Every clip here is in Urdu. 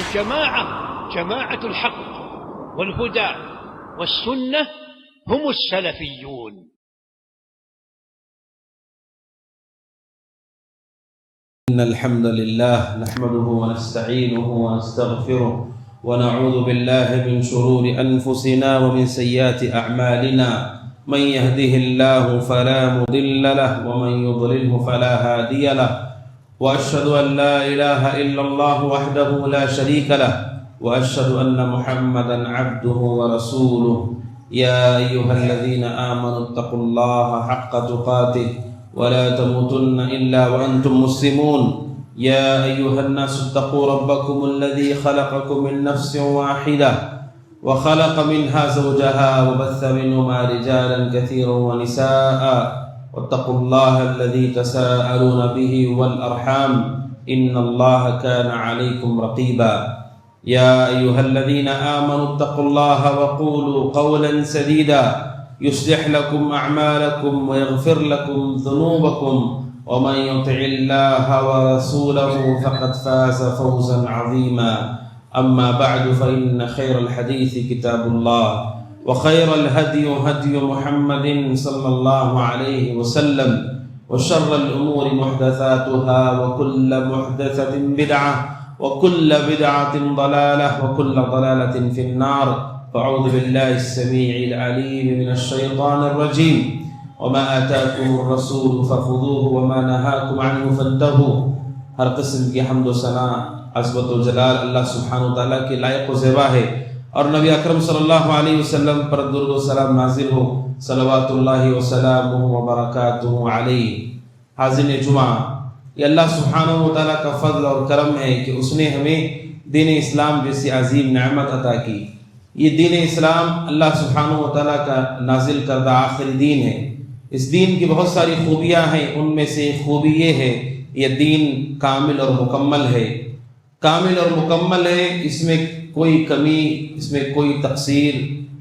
والجماعة جماعة الحق والهدى والسنة هم السلفيون. إن الحمد لله نحمده ونستعينه ونستغفره ونعوذ بالله من شرور أنفسنا ومن سيئات أعمالنا. من يهده الله فلا مضل له ومن يضلله فلا هادي له. وأشهد أن لا إله إلا الله وحده لا شريك له وأشهد أن محمدا عبده ورسوله. يا أيها الذين آمنوا اتقوا الله حق تقاته ولا تموتن إلا وأنتم مسلمون. يا أيها الناس اتقوا ربكم الذي خلقكم من نفس واحدة وخلق منها زوجها وبث منهما رجالا كثيرا ونساء واتقوا الله الذي تساءلون به والأرحام إن الله كان عليكم رقيبا. يا أيها الذين آمنوا اتقوا الله وقولوا قولا سديدا يصلح لكم أعمالكم ويغفر لكم ذنوبكم ومن يطع الله ورسوله فقد فاز فوزا عظيما. أما بعد فإن خير الحديث كتاب الله وخير الهدي هدي محمد صلى الله عليه وسلم وشر الأمور محدثاتها وكل محدثة بدعة وكل بدعة ضلالة وكل ضلالة في النار. فأعوذ بالله السميع العليم من الشيطان الرجيم. وما آتاكم الرسول فخذوه وما نهاكم عنه فانتهوا. ہر قسم کی حمد و ثنا عظمت و جلال اللہ سبحانہ و تعالیٰ کے لائق و زیبا ہے، اور نبی اکرم صلی اللہ علیہ وسلم پر درود و سلام نازل ہو، صلوات اللہ وسلامہ وبرکاتہ علیہ. حاضرین جمعہ، یہ اللہ سبحانہ و تعالیٰ کا فضل اور کرم ہے کہ اس نے ہمیں دین اسلام جیسی عظیم نعمت عطا کی. یہ دین اسلام اللہ سبحانہ و تعالیٰ کا نازل کردہ آخری دین ہے. اس دین کی بہت ساری خوبیاں ہیں، ان میں سے ایک خوبی یہ ہے یہ دین کامل اور مکمل ہے. کامل اور مکمل ہے، اس میں کوئی کمی، اس میں کوئی تقصیر،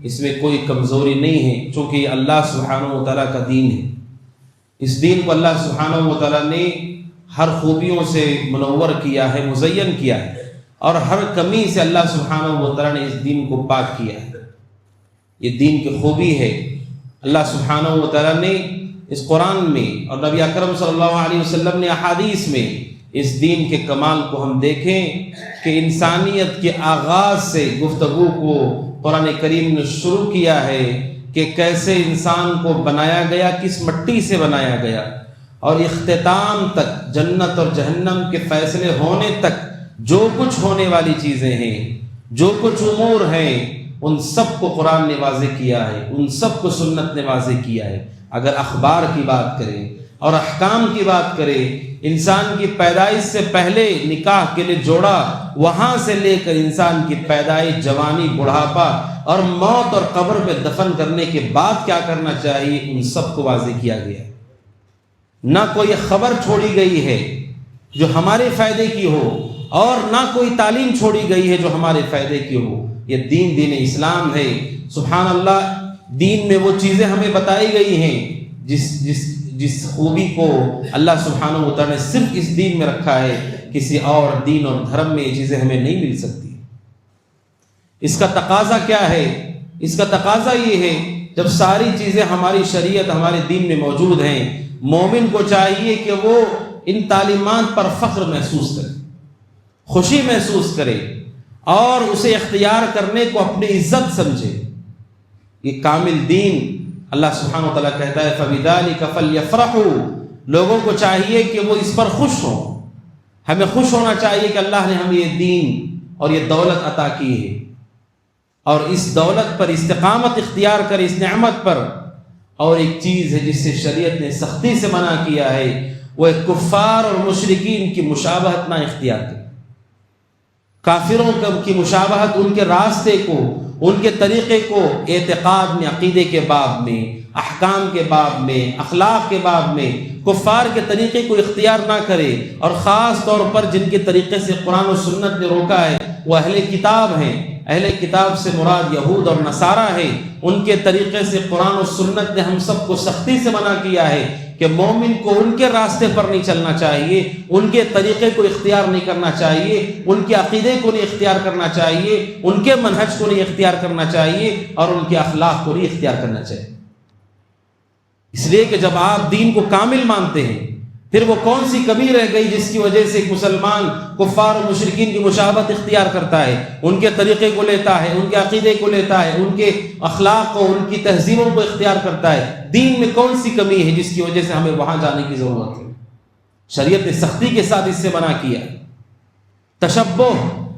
اس میں کوئی کمزوری نہیں ہے، چونکہ یہ اللہ سبحانہ و تعالیٰ کا دین ہے. اس دین کو اللہ سبحانہ و تعالیٰ نے ہر خوبیوں سے منور کیا ہے، مزین کیا ہے، اور ہر کمی سے اللہ سبحانہ و تعالیٰ نے اس دین کو پاک کیا ہے. یہ دین کی خوبی ہے. اللہ سبحانہ و تعالیٰ نے اس قرآن میں اور نبی اکرم صلی اللہ علیہ وسلم نے احادیث میں اس دین کے کمال کو ہم دیکھیں کہ انسانیت کے آغاز سے گفتگو کو قرآن کریم نے شروع کیا ہے کہ کیسے انسان کو بنایا گیا، کس مٹی سے بنایا گیا، اور اختتام تک، جنت اور جہنم کے فیصلے ہونے تک جو کچھ ہونے والی چیزیں ہیں، جو کچھ امور ہیں، ان سب کو قرآن نے واضح کیا ہے، ان سب کو سنت نے واضح کیا ہے. اگر اخبار کی بات کریں اور احکام کی بات کریں، انسان کی پیدائش سے پہلے نکاح کے لیے جوڑا، وہاں سے لے کر انسان کی پیدائش، جوانی، بڑھاپا اور موت اور قبر میں دفن کرنے کے بعد کیا کرنا چاہیے، ان سب کو واضح کیا گیا. نہ کوئی خبر چھوڑی گئی ہے جو ہمارے فائدے کی ہو، اور نہ کوئی تعلیم چھوڑی گئی ہے جو ہمارے فائدے کی ہو. یہ دین اسلام ہے. سبحان اللہ، دین میں وہ چیزیں ہمیں بتائی گئی ہیں جس خوبی کو اللہ سبحانہ و تعالیٰ نے صرف اس دین میں رکھا ہے. کسی اور دین اور دھرم میں یہ چیزیں ہمیں نہیں مل سکتی. اس کا تقاضا کیا ہے؟ اس کا تقاضا یہ ہے، جب ساری چیزیں ہماری شریعت، ہمارے دین میں موجود ہیں، مومن کو چاہیے کہ وہ ان تعلیمات پر فخر محسوس کرے، خوشی محسوس کرے، اور اسے اختیار کرنے کو اپنی عزت سمجھے. یہ کامل دین، اللہ سبحانہ و تعالیٰ کہتا ہے فَبِذَلِكَ فَلْيَفْرَحُوا. لوگوں کو چاہیے کہ وہ اس پر خوش ہوں. ہمیں خوش ہونا چاہیے کہ اللہ نے ہمیں یہ دین اور یہ دولت عطا کی ہے، اور اس دولت پر استقامت اختیار کرے، اس نعمت پر. اور ایک چیز ہے جس سے شریعت نے سختی سے منع کیا ہے، وہ ایک کفار اور مشرکین کی مشابہت نہ اختیار کرے. کافروں کی مشابہت، ان کے راستے کو، ان کے طریقے کو اعتقاد میں، عقیدے کے باب میں، احکام کے باب میں، اخلاق کے باب میں کفار کے طریقے کو اختیار نہ کرے. اور خاص طور پر جن کے طریقے سے قرآن و سنت نے روکا ہے وہ اہل کتاب ہیں. اہل کتاب سے مراد یہود اور نصارہ ہے. ان کے طریقے سے قرآن و سنت نے ہم سب کو سختی سے منع کیا ہے کہ مومن کو ان کے راستے پر نہیں چلنا چاہیے، ان کے طریقے کو اختیار نہیں کرنا چاہیے، ان کے عقیدے کو نہیں اختیار کرنا چاہیے، ان کے منہج کو نہیں اختیار کرنا چاہیے، اور ان کے اخلاق کو نہیں اختیار کرنا چاہیے۔ اس لیے کہ جب آپ دین کو کامل مانتے ہیں، پھر وہ کون سی کمی رہ گئی جس کی وجہ سے ایک مسلمان کفار و مشرکین کی مشابہت اختیار کرتا ہے، ان کے طریقے کو لیتا ہے، ان کے عقیدے کو لیتا ہے، ان کے اخلاق کو، ان کی تہذیبوں کو اختیار کرتا ہے؟ دین میں کون سی کمی ہے جس کی وجہ سے ہمیں وہاں جانے کی ضرورت ہے؟ شریعت نے سختی کے ساتھ اس سے منع کیا۔ تشبہ،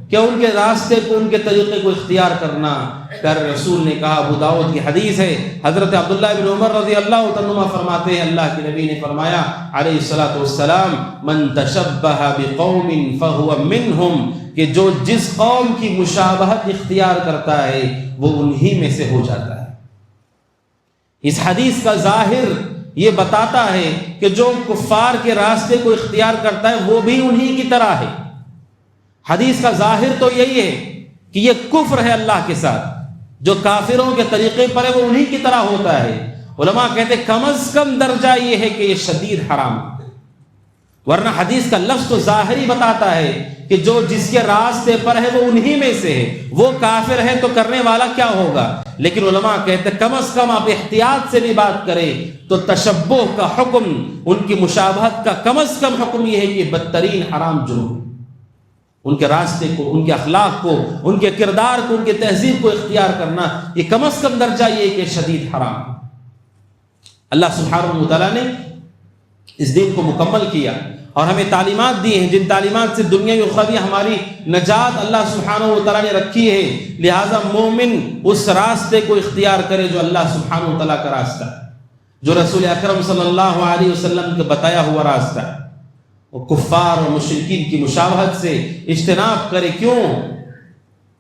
کہ ان کے راستے کو، ان کے طریقے کو اختیار کرنا۔ پیارے رسول نے کہا، ابو داؤد کی حدیث ہے، حضرت عبداللہ بن عمر رضی اللہ عنہما فرماتے ہیں، اللہ کے نبی نے فرمایا علیہ الصلوۃ والسلام، من تشبہ بقوم فہو منہم، کہ جو جس قوم کی مشابہت اختیار کرتا ہے وہ انہی میں سے ہو جاتا ہے۔ اس حدیث کا ظاہر یہ بتاتا ہے کہ جو کفار کے راستے کو اختیار کرتا ہے وہ بھی انہی کی طرح ہے۔ حدیث کا ظاہر تو یہی ہے کہ یہ کفر ہے اللہ کے ساتھ، جو کافروں کے طریقے پر ہے وہ انہی کی طرح ہوتا ہے۔ علماء کہتے ہیں کم از کم درجہ یہ ہے کہ یہ شدید حرام ہے، ورنہ حدیث کا لفظ تو ظاہری بتاتا ہے کہ جو جس کے راستے پر ہے وہ انہی میں سے ہے، وہ کافر ہے تو کرنے والا کیا ہوگا؟ لیکن علماء کہتے ہیں کم از کم آپ احتیاط سے بھی بات کریں تو تشبہ کا حکم، ان کی مشابہت کا کم از کم حکم یہ ہے کہ بدترین حرام جرم، ان کے راستے کو، ان کے اخلاق کو، ان کے کردار کو، ان کے تہذیب کو اختیار کرنا، یہ کم از کم درجہ یہ ہے کہ شدید حرام۔ اللہ سبحانہ و تعالیٰ نے اس دین کو مکمل کیا اور ہمیں تعلیمات دی ہیں، جن تعلیمات سے دنیا و اخروی ہماری نجات اللہ سبحانہ و تعالیٰ نے رکھی ہے۔ لہٰذا مومن اس راستے کو اختیار کرے جو اللہ سبحانہ و تعالیٰ کا راستہ ہے، جو رسول اکرم صلی اللہ علیہ وسلم کا بتایا ہوا راستہ ہے۔ وہ کفار اور مشرکین کی مشابہت سے اجتناب کرے۔ کیوں؟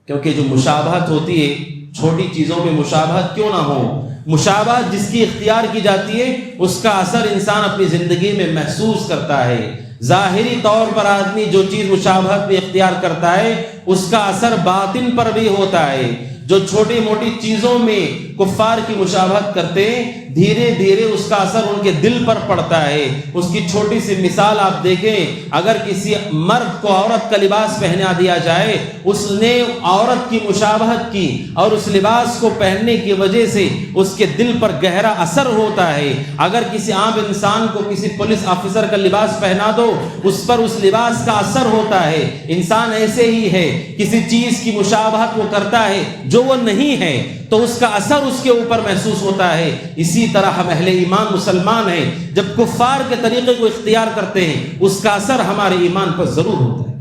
کیونکہ جو مشابہت ہوتی ہے، چھوٹی چیزوں میں مشابہت کیوں نہ ہو، مشابہت جس کی اختیار کی جاتی ہے اس کا اثر انسان اپنی زندگی میں محسوس کرتا ہے۔ ظاہری طور پر آدمی جو چیز مشابہت میں اختیار کرتا ہے اس کا اثر باطن پر بھی ہوتا ہے۔ جو چھوٹی موٹی چیزوں میں کفار کی مشابہت کرتے ہیں، دھیرے دھیرے اس کا اثر ان کے دل پر پڑتا ہے۔ اس کی چھوٹی سی مثال آپ دیکھیں، اگر کسی مرد کو عورت کا لباس پہنا دیا جائے، اس نے عورت کی مشابہت کی اور اس لباس کو پہننے کی وجہ سے اس کے دل پر گہرا اثر ہوتا ہے۔ اگر کسی عام انسان کو کسی پولیس آفیسر کا لباس پہنا دو، اس پر اس لباس کا اثر ہوتا ہے۔ انسان ایسے ہی ہے، کسی چیز کی مشابہت وہ کرتا ہے جو وہ نہیں ہے تو اس کا اثر اس کے اوپر محسوس ہوتا ہے۔ اسی طرح ہم اہل ایمان مسلمان ہیں، جب کفار کے طریقے کو اختیار کرتے ہیں اس کا اثر ہمارے ایمان پر ضرور ہوتا ہے۔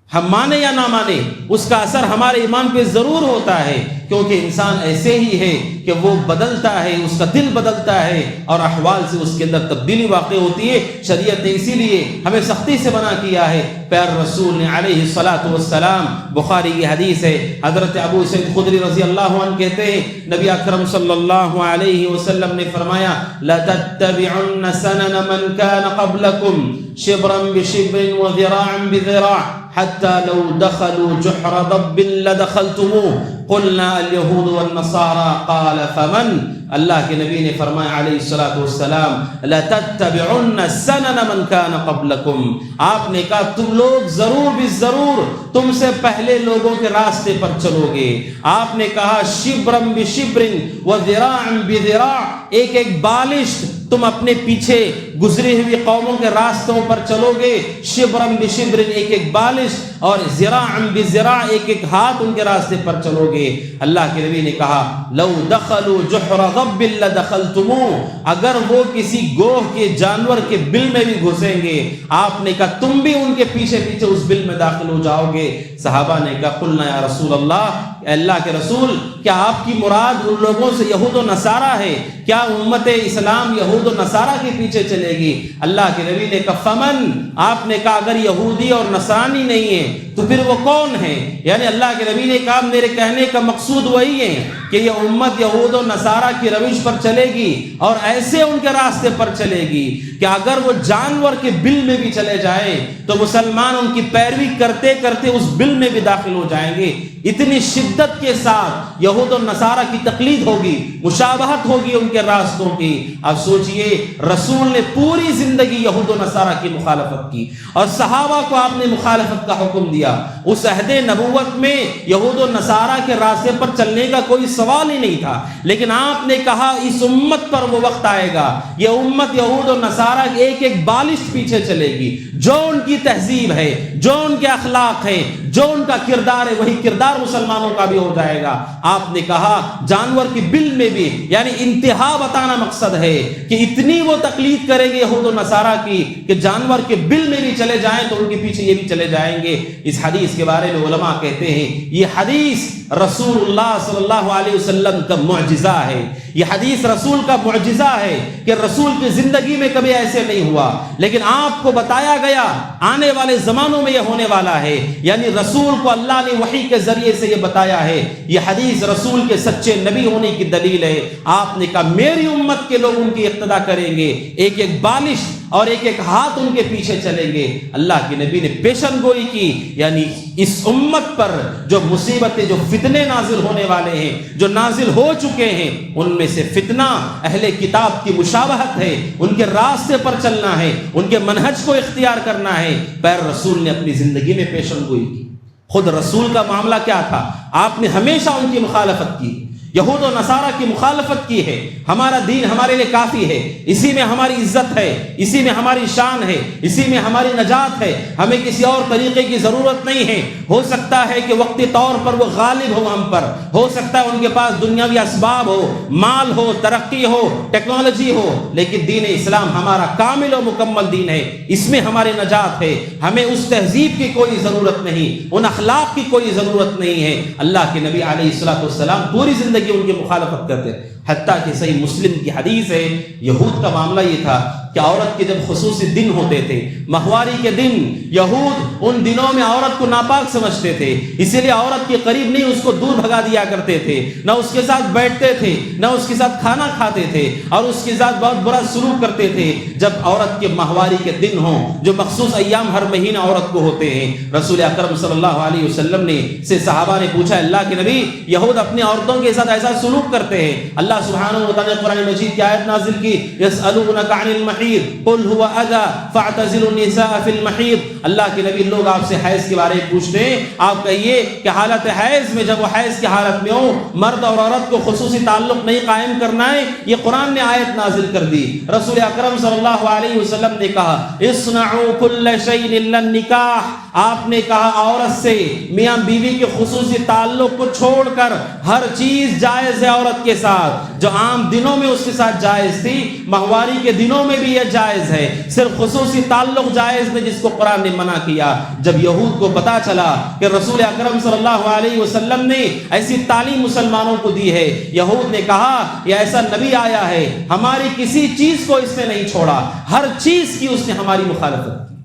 ہم مانے یا نہ مانے، اس کا اثر ہمارے ایمان پہ ضرور ہوتا ہے، کیونکہ انسان ایسے ہی ہے کہ وہ بدلتا ہے، اس کا دل بدلتا ہے اور احوال سے اس کے اندر تبدیلی واقع ہوتی ہے۔ شریعت نے اسی لیے ہمیں سختی سے منع کیا ہے۔ پیارے رسول نے علیہ الصلاۃ والسلام، بخاری کی حدیث ہے، حضرت ابو سعید خدری رضی اللہ عنہ کہتے ہیں، نبی اکرم صلی اللہ علیہ وسلم نے فرمایا، لَتَتَّبِعُنَّ سَنَنَ مَنْ كَانَ قَبْلَكُمْ شِبْرًا بِشِبْرٍ وَذِرَاعًا بِذِرَاعٍ حتى لو دخلوا جحر ضب لدخلتموه قلنا اليهود والنصارى قال فمن؟ اللہ کے نبی نے فرمایا علیہ الصلوۃ والسلام، لتتبعن سنن من كان قبلكم، آپ نے کہا تم لوگ ضرور بھی ضرور تم سے پہلے لوگوں کے راستے پر چلو گے۔ آپ نے کہا شبرم بشبر وذراعا بذراع، ایک ایک بالشت تم اپنے پیچھے گزری ہوئی قوموں کے راستوں پر چلو گے، شبرم بشبر ایک ایک بالش، اور ذراعا بذراع ایک ایک ہاتھ ان کے راستے پر چلو گے۔ اللہ کے نبی نے کہا لو دخلوا جحر ضب لدخلتموه، اگر وہ کسی گوہ کے جانور کے بل میں بھی گھسیں گے، آپ نے کہا تم بھی ان کے پیچھے پیچھے اس بل میں داخل ہو جاؤ گے۔ صحابہ نے کہا قلنا یا رسول اللہ، اللہ کے رسول کیا آپ کی مراد ان لوگوں سے یہود و نصارہ ہے؟ کیا امت اسلام یہود و نصارہ کے پیچھے چلے گی؟ اللہ کے نبی نے کہا فمن، آپ نے کہا اگر یہودی اور نصرانی نہیں ہے تو پھر وہ کون ہے؟ یعنی اللہ کے نبی نے کہا میرے کہنے کا مقصود وہی ہے کہ یہ امت یہود و نصارہ کی روش پر چلے گی اور ایسے ان کے راستے پر چلے گی کہ اگر وہ جانور کے بل میں بھی چلے جائیں تو مسلمان ان کی پیروی کرتے کرتے اس بل میں بھی داخل ہو جائیں گے۔ اتنی شدت کے ساتھ یہود و نصارہ کی تقلید ہوگی، مشابہت ہوگی ان کے راستوں کی۔ اب سوچئے رسول نے پوری زندگی یہود و نصارہ کی مخالفت کی اور صحابہ کو آپ نے مخالفت کا حکم دیا۔ اس عہد نبوت میں یہود و نصارہ کے راستے پر چلنے کا کوئی سوال ہی نہیں تھا، لیکن آپ نے کہا اس امت پر وہ وقت آئے گا، یہ امت یہود و نصارہ ایک ایک بالش پیچھے چلے گی، جو ان کی تہذیب ہے، جو ان کے اخلاق ہے، جو ان کا کردار ہے، وہی کردار مسلمانوں کا بھی ہو جائے گا۔ آپ نے کہا جانور کی بل میں بھی، یعنی انتہا بتانا مقصد ہے کہ اتنی وہ تقلید کریں گے یہود و نصارہ کی کہ جانور کے بل میں بھی چلے جائیں تو ان کے پیچھے یہ بھی چلے جائیں گے۔ اس حدیث کے بارے میں علماء کہتے ہیں یہ حدیث رسول اللہ صلی اللہ علیہ وسلم کا معجزہ ہے، یہ حدیث رسول کا معجزہ ہے کہ رسول کی زندگی میں کبھی ایسے نہیں ہوا، لیکن آپ کو بتایا گیا آنے والے زمانوں میں یہ ہونے والا ہے، یعنی رسول کو اللہ نے وحی کے ذریعے سے یہ بتایا ہے۔ یہ حدیث رسول کے سچے نبی ہونے کی دلیل ہے۔ آپ نے کہا میری امت کے لوگ ان کی اقتدا کریں گے، ایک ایک بالش اور ایک ایک ہاتھ ان کے پیچھے چلیں گے۔ اللہ کے نبی نے پیشن گوئی کی، یعنی اس امت پر جو مصیبتیں، جو فتنے نازل ہونے والے ہیں، جو نازل ہو چکے ہیں، ان میں سے فتنہ اہل کتاب کی مشابہت ہے، ان کے راستے پر چلنا ہے، ان کے منہج کو اختیار کرنا ہے۔ پیر رسول نے اپنی زندگی میں پیشن گوئی کی۔ خود رسول کا معاملہ کیا تھا؟ آپ نے ہمیشہ ان کی مخالفت کی، یہود و نصارہ کی مخالفت کی ہے۔ ہمارا دین ہمارے لیے کافی ہے، اسی میں ہماری عزت ہے، اسی میں ہماری شان ہے، اسی میں ہماری نجات ہے، ہمیں کسی اور طریقے کی ضرورت نہیں ہے۔ ہو سکتا ہے کہ وقتی طور پر وہ غالب ہو ہم پر، ہو سکتا ہے ان کے پاس دنیاوی اسباب ہو، مال ہو، ترقی ہو، ٹیکنالوجی ہو، لیکن دین اسلام ہمارا کامل و مکمل دین ہے، اس میں ہماری نجات ہے۔ ہمیں اس تہذیب کی کوئی ضرورت نہیں، ان اخلاق کی کوئی ضرورت نہیں ہے۔ اللہ کے نبی علیہ الصلوۃ والسلام پوری زندگی ان کی مخالفت کرتے، حتیٰ کہ صحیح مسلم کی حدیث ہے، یہود کا معاملہ یہ تھا کہ عورت کے جب خصوصی دن ہوتے تھے، ماہواری کے دن، یہود ان دنوں میں عورت کو ناپاک سمجھتے تھے، اسی لیے عورت کے قریب نہیں، اس کو دور بھگا دیا کرتے تھے، نہ اس کے ساتھ بیٹھتے تھے، نہ اس کے ساتھ کھانا کھاتے تھے، اور اس کے ساتھ بہت برا سلوک کرتے تھے۔ جب عورت کے ماہواری کے دن ہوں، جو مخصوص ایام ہر مہینہ عورت کو ہوتے ہیں، رسول اکرم صلی اللہ علیہ وسلم نے سے صحابہ نے پوچھا اللہ کے نبی یہود اپنی عورتوں کے ساتھ ایسا سلوک کرتے ہیں؟ اللہ سبحانہ وتعالی نے قرآن مجید کی آیت نازل کی، یسألونک عن المحیض قل هو اذى فاعتزلوا النساء في المحیض۔ اللہ کے نبی لوگ آپ سے حیض کے بارے میں پوچھتے ہیں، آپ کہیے کہ حالت حیض میں، جب وہ حیض کی حالت میں ہو، مرد اور عورت کو خصوصی تعلق نہیں قائم کرنا ہے۔ یہ قرآن نے آیت نازل کر دی۔ رسول اکرم صلی اللہ علیہ وسلم نے کہا اصنعوا كل شيء الا النکاح، آپ نے کہا عورت سے، میاں بیوی کے خصوصی تعلق کو چھوڑ کر ہر چیز جائز ہے عورت کے ساتھ، جو عام دنوں میں اس کے ساتھ جائز تھی، ماہواری کے دنوں میں بھی یہ جائز ہے، صرف خصوصی تعلق جائز نہیں جس کو قرآن نے منع کیا۔ جب یہود کو پتا چلا کہ رسول اکرم صلی اللہ علیہ وسلم نے ایسی تعلیم مسلمانوں کو دی ہے، یہود نے کہا یہ ایسا نبی آیا ہے، ہماری کسی چیز کو اس نے نہیں چھوڑا، ہر چیز کی اس نے ہماری مخالفت کی،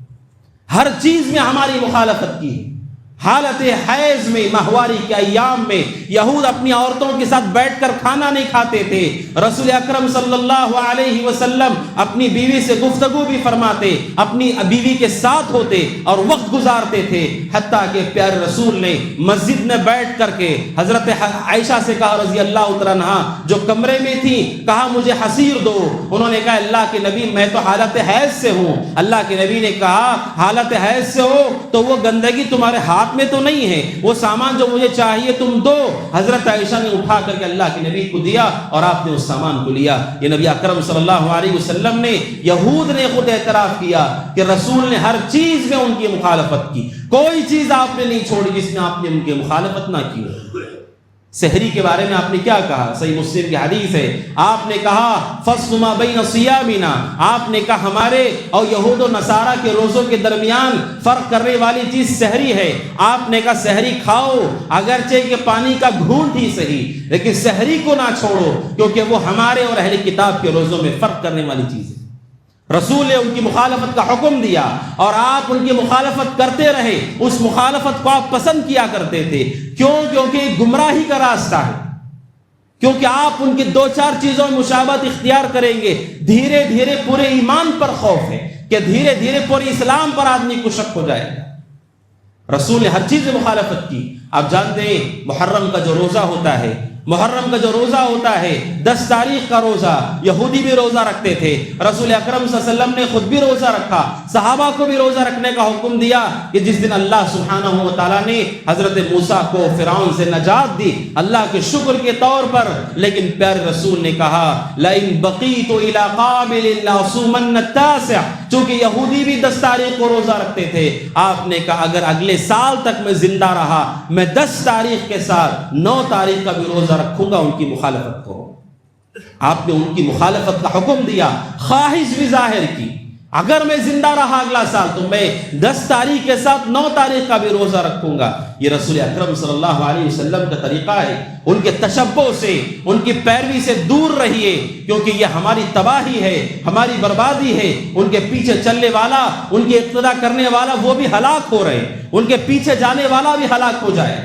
ہر چیز میں ہماری مخالفت کی۔ حالت حیض میں، ماہواری کے ایام میں یہود اپنی عورتوں کے ساتھ بیٹھ کر کھانا نہیں کھاتے تھے۔ رسول اکرم صلی اللہ علیہ وسلم اپنی بیوی سے گفتگو بھی فرماتے، اپنی بیوی کے ساتھ ہوتے اور وقت گزارتے تھے، حتیٰ کہ پیارے رسول نے مسجد میں بیٹھ کر کے حضرت عائشہ سے کہا رضی اللہ تعالیٰ عنہا، جو کمرے میں تھی، کہا مجھے حصیر دو۔ انہوں نے کہا اللہ کے نبی میں تو حالت حیض سے ہوں۔ اللہ کے نبی نے کہا حالت حیض سے ہو تو وہ گندگی تمہارے ہاتھ میں تو نہیں ہے، وہ سامان جو مجھے چاہیے تم دو۔ حضرت عائشہ نے اٹھا کر کے اللہ کے نبی کو دیا اور آپ نے اس سامان کو لیا۔ یہ نبی اکرم صلی اللہ علیہ وسلم نے، یہود نے خود اعتراف کیا کہ رسول نے ہر چیز میں ان کی مخالفت کی، کوئی چیز آپ نے نہیں چھوڑی جس میں آپ نے ان کی مخالفت نہ کی۔ سحری کے بارے میں آپ نے کیا کہا؟ صحیح مسلم کی حدیث ہے، آپ نے کہا فصل ما بین صیامنا، آپ نے کہا ہمارے اور یہود و نصارہ کے روزوں کے درمیان فرق کرنے والی چیز سحری ہے۔ آپ نے کہا سحری کھاؤ، اگرچہ کہ پانی کا گھونٹ ہی صحیح، لیکن سحری کو نہ چھوڑو، کیونکہ وہ ہمارے اور اہل کتاب کے روزوں میں فرق کرنے والی چیز ہے۔ رسول نے ان کی مخالفت کا حکم دیا اور آپ ان کی مخالفت کرتے رہے، اس مخالفت کو آپ پسند کیا کرتے تھے۔ کیوں؟ کیونکہ گمراہی کا راستہ ہے، کیونکہ آپ ان کی دو چار چیزوں میں مشابہت اختیار کریں گے، دھیرے دھیرے پورے ایمان پر خوف ہے کہ دھیرے دھیرے پورے اسلام پر آدمی کو شک ہو جائے گا۔ رسول نے ہر چیز میں مخالفت کی۔ آپ جانتے ہیں محرم کا جو روزہ ہوتا ہے، محرم کا جو روزہ ہوتا ہے 10 تاریخ کا روزہ، یہودی بھی روزہ رکھتے تھے، رسول اکرم صلی اللہ علیہ وسلم نے خود بھی روزہ رکھا، صحابہ کو بھی روزہ رکھنے کا حکم دیا کہ جس دن اللہ سبحانہ و تعالیٰ نے حضرت موسیٰ کو فرعون سے نجات دی اللہ کے شکر کے طور پر، لیکن پیارے رسول نے کہا لئن بقیت الی قابل لاصومن التاسع، چونکہ یہودی بھی 10 تاریخ کو روزہ رکھتے تھے، آپ نے کہا اگر اگلے سال تک میں زندہ رہا میں 10 تاریخ کے ساتھ 9 تاریخ کا بھی روزہ رکھوں گا، ان کی مخالفت کرو۔ آپ نے ان کی مخالفت کا حکم دیا، خواہش بھی ظاہر کی، اگر میں زندہ رہا اگلا سال تو میں 10 تاریخ کے ساتھ 9 تاریخ کا بھی روزہ رکھوں گا۔ یہ رسول اکرم صلی اللہ علیہ وسلم کا طریقہ ہے، ان کے تشبہ سے، ان کی پیروی سے دور رہیے، کیونکہ یہ ہماری تباہی ہے، ہماری بربادی ہے۔ ان کے پیچھے چلنے والا، ان کی اقتدا کرنے والا وہ بھی ہلاک ہو رہے ہیں، ان کے پیچھے جانے والا بھی ہلاک ہو جائے۔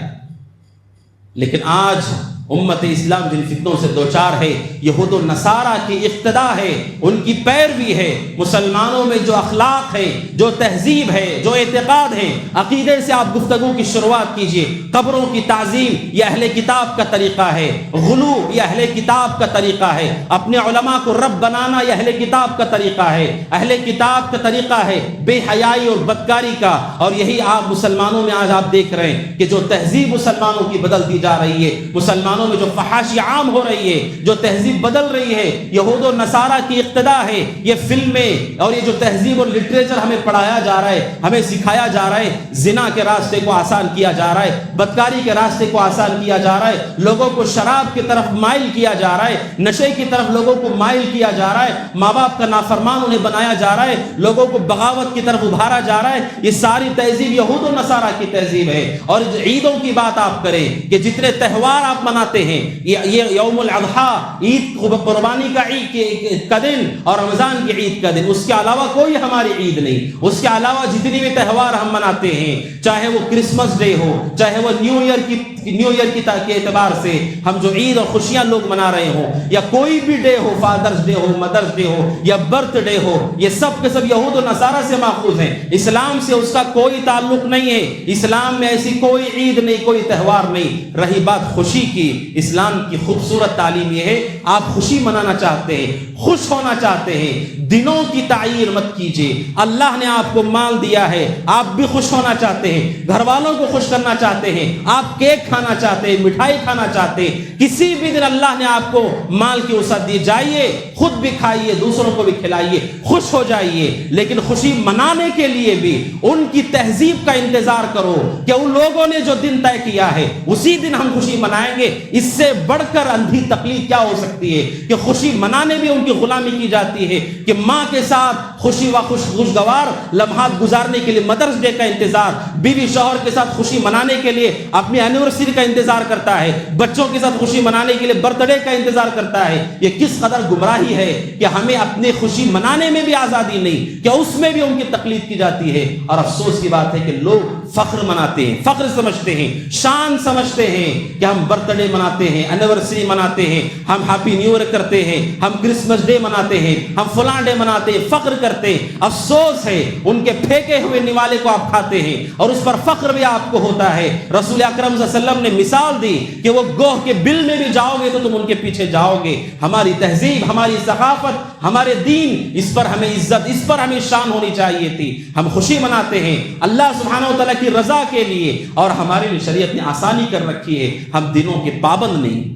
لیکن آج امت اسلام جن فتنوں سے دوچار ہے، یہود و نصارہ کی اقتدا ہے، ان کی پیروی ہے، مسلمانوں میں جو اخلاق ہے، جو تہذیب ہے، جو اعتقاد ہے، عقیدے سے آپ گفتگو کی شروعات کیجئے۔ قبروں کی تعظیم یہ اہل کتاب کا طریقہ ہے، غلو یہ اہل کتاب کا طریقہ ہے، اپنے علماء کو رب بنانا یہ اہل کتاب کا طریقہ ہے، اہل کتاب کا طریقہ ہے بے حیائی اور بدکاری کا۔ اور یہی آپ مسلمانوں میں آج آپ دیکھ رہے ہیں کہ جو تہذیب مسلمانوں کی بدلتی جا رہی ہے، مسلمانوں میں جو فحاشی عام ہو رہی ہے، جو تہذیب بدل رہی ہے، یہود و نصارہ کی اقتدا ہے۔ یہ فلمیں اور یہ جو تہذیب اور لٹریچر ہمیں پڑھایا جا رہا ہے، ہمیں سکھایا جا رہا ہے، زنا کے راستے کو آسان کیا جا رہا ہے، بدکاری کے راستے کو آسان کیا جا رہا ہے، لوگوں کو شراب کی طرف مائل کیا جا رہا ہے، نشے کی طرف لوگوں کو مائل کیا جا رہا ہے، ماں باپ کا نافرمان انہیں بنایا جا رہا ہے، لوگوں کو بغاوت کی طرف ابھارا جا رہا ہے۔ یہ ساری تہذیب یہود و نصارہ کی تہذیب ہے۔ اور عیدوں کی بات آپ کریں کہ جتنے تہوار آپ مناتے ہیں، یہ یوم الاضحیٰ، عید قربانی کا عید کا دن اور رمضان کی عید کا دن، اس کے علاوہ کوئی ہماری عید نہیں۔ اس کے علاوہ جتنی بھی تہوار ہم مناتے ہیں، چاہے وہ کرسمس ڈے ہو، چاہے وہ نیو ایئر کی اعتبار سے ہم جو عید اور خوشیاں لوگ منا رہے ہوں، یا کوئی بھی ڈے ہو، فادرز ڈے ہو، مدرز ڈے ہو یا برتھ ڈے ہو، یہ سب کے سب یہود و نصارہ سے ماخوذ ہیں، اسلام سے اس کا کوئی تعلق نہیں ہے۔ اسلام میں ایسی کوئی عید نہیں، کوئی تہوار نہیں۔ رہی بات خوشی کی، اسلام کی خوبصورت تعلیم یہ ہے آپ خوشی منانا چاہتے ہیں، خوش ہونا چاہتے ہیں، دنوں کی تعییر مت کیجیے۔ اللہ نے آپ کو مال دیا ہے، آپ بھی خوش ہونا چاہتے ہیں، گھر والوں کو خوش کرنا چاہتے ہیں، آپ کیک کھانا چاہتے ہیں، مٹھائی کھانا چاہتے ہیں، کسی بھی دن اللہ نے آپ کو مال کی وسعت دی، جائیے خود بھی کھائیے، دوسروں کو بھی کھلائیے، خوش ہو جائیے۔ لیکن خوشی منانے کے لیے بھی ان کی تہذیب کا انتظار کرو کہ ان لوگوں نے جو دن طے کیا ہے اسی دن ہم خوشی منائیں گے۔ اس سے بڑھ کر اندھی تقلید کیا ہو سکتی ہے کہ خوشی منانے میں ان کی غلامی کی جاتی ہے، کہ ماں کے ساتھ خوشی و خوشگوار لمحات گزارنے کے لیے مدرس ڈے کا انتظار، بیوی شوہر کے ساتھ خوشی منانے کے لیے اپنی اینیورسری کا انتظار کرتا ہے، بچوں کے ساتھ خوشی منانے کے لیے برتھ ڈے کا انتظار کرتا ہے۔ یہ کس قدر گمراہی ہے کہ ہمیں اپنے خوشی منانے میں بھی آزادی نہیں، کہ اس میں بھی ان کی تقلید کی جاتی ہے۔ اور افسوس کی بات ہے کہ لوگ فخر مناتے ہیں، فخر سمجھتے ہیں، شان سمجھتے ہیں کہ ہم برتھ ڈے مناتے ہیں، اینیورسری مناتے ہیں، ہم ہیپی نیو ایئر کرتے ہیں، ہم کرسمس ڈے مناتے ہیں، ہم فلاں ڈے مناتے ہیں، فخر کرتے ہیں۔ افسوس ہے ان کے پھینکے ہوئے نوالے کو آپ کھاتے ہیں اور اس پر فخر بھی آپ کو ہوتا ہے۔ رسول اکرم صلی اللہ علیہ وسلم نے مثال دی کہ وہ گوہ کے بل میں بھی جاؤ گے تو تم ان کے پیچھے جاؤ گے۔ ہماری تہذیب، ہماری ثقافت، ہمارے دین، اس پر ہمیں عزت، اس پر ہمیں شان ہونی چاہیے تھی۔ ہم خوشی مناتے ہیں اللہ سبحانہ و تعالیٰ کی رضا کے لیے، اور ہمارے لیے شریعت نے آسانی کر رکھی ہے، ہم دنوں کے پابند نہیں۔